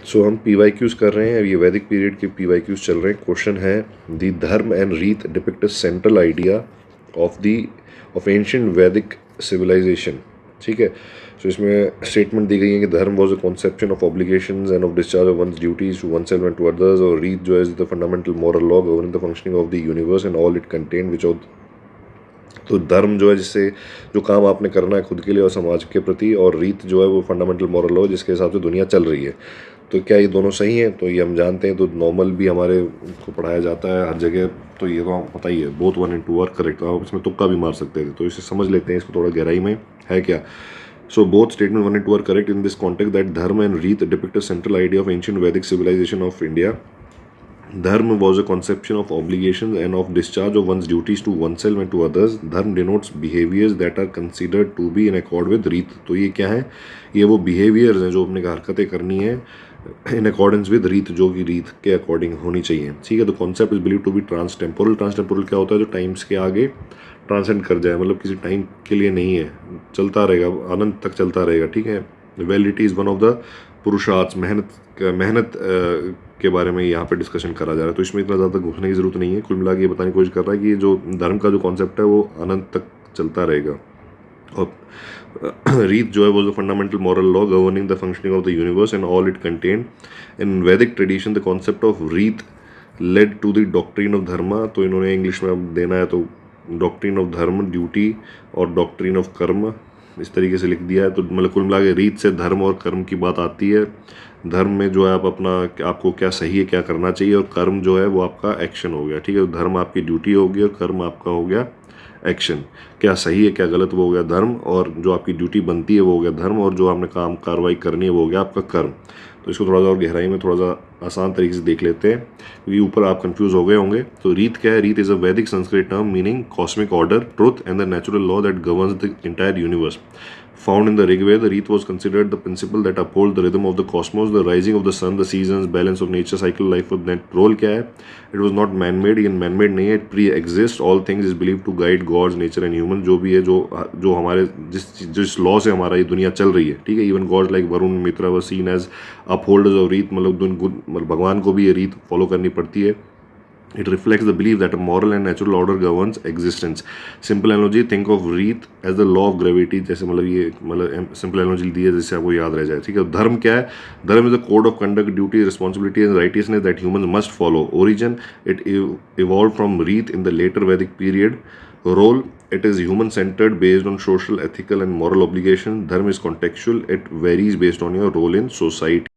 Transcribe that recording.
सो हम PYQs कर रहे हैं, ये वैदिक पीरियड के PYQs चल रहे हैं। क्वेश्चन है दी धर्म and rita depict a central idea of ancient Vedic civilisation. ठीक है, सो इसमें स्टेटमेंट दी गई है कि dharma was a conception of obligations and of discharge of one's duties to one self and to others, और रीत जो है the fundamental moral law governing the functioning of the universe and all it contain which of. तो धर्म जो है जिससे जो काम आपने करना है खुद के लिए और समाज के प्रति, और रीत जो है वो फंडामेंटल मॉरल लॉ जिसके हिसाब से दुनिया चल रही है। तो क्या ये दोनों सही हैं? तो ये हम जानते हैं, तो नॉर्मल भी हमारे को पढ़ाया जाता है हर जगह, तो ये तो पता ही है, बोथ 1 and 2 आर करेक्ट। तो आप इसमें तुक्का भी मार सकते थे, तो इसे समझ लेते हैं इसको थोड़ा गहराई में है क्या। So both statement 1 and 2 are correct in this context that dharma and rita depict a central idea of ancient Vedic civilisation of India. Dharma was a conception of obligations and of discharge of one's duties to oneself and to others. Dharma denotes behaviors that are considered to be in accord with रीत. तो ये क्या है? ये वो behaviors हैं जो अपने हरकतें करनी है in accordance with रीत, जो कि रीत के अकॉर्डिंग होनी चाहिए। ठीक है, तो concept is believe to be transtemporal. Transtemporal क्या होता है? जो टाइम्स के आगे ट्रांसेंड कर जाए, मतलब किसी टाइम के लिए नहीं है, चलता रहेगा, अनंत तक चलता रहेगा। ठीक है, validity is one of the पुरुषार्थ, मेहनत के बारे में यहाँ पे डिस्कशन करा जा रहा है। तो इसमें इतना ज़्यादा घुसने की ज़रूरत नहीं है। कुल मिला के ये बताने की कोशिश कर रहा है कि ये जो धर्म का जो कॉन्सेप्ट है वो अनंत तक चलता रहेगा। और रीत जो है वो fundamental moral law governing the functioning of the universe and all it contain. In Vedic tradition the concept of rita led to the doctrine of dharma. तो इन्होंने इंग्लिश में अब देना है तो डॉक्ट्रिन ऑफ धर्म, ड्यूटी, और डॉक्ट्रिन ऑफ कर्म, इस तरीके से लिख दिया है। तो मतलब कुल मिला के रीत से धर्म और कर्म की बात आती है। धर्म में जो है आप अपना, आपको क्या सही है, क्या करना चाहिए, और कर्म जो है वो आपका एक्शन हो गया। ठीक है, धर्म आपकी ड्यूटी हो गई और कर्म आपका हो गया एक्शन। क्या सही है क्या गलत वो हो गया धर्म, और जो आपकी ड्यूटी बनती है वो हो गया धर्म, और जो आपने काम कार्रवाई करनी है वो हो गया आपका कर्म। तो इसको थोड़ा सा और गहराई में, थोड़ा सा आसान तरीके से देख लेते हैं, क्योंकि ऊपर आप कंफ्यूज हो गए होंगे। तो रीत क्या है? रीत इज़ अ वैदिक Sanskrit term meaning cosmic order, truth and the natural law that governs the entire universe. Found in the Rig Veda, the Reet was considered the principle that uphold the rhythm of the cosmos, the rising of the sun, the seasons, balance of nature, cycle, life. और net role क्या है? It was not man-made, ये man-made नहीं है, it pre-exists. All things is believed to guide gods, nature and human. जो भी है, जो हमारे जिस लॉ से हमारा ये दुनिया चल रही है, ठीक है। Even gods like Varun, Mitra were seen as upholders of rita, मतलब भगवान को भी ये रीत फॉलो करनी पड़ती है। It reflects the belief that a moral and natural order governs existence. Simple analogy, think of रीत as the law of gravity. जैसे मतलब ये सिंपल एनोलॉजी दी है जिससे आपको याद रह जाए। ठीक है, धर्म क्या है? Dharma is the code of conduct, duty, responsibility and righteousness that human must follow. Origin, it evolve from rita in the later Vedic period. Role, it is human centered based on social, ethical and moral obligation. Dharma is contextual, it varies based on your role in society.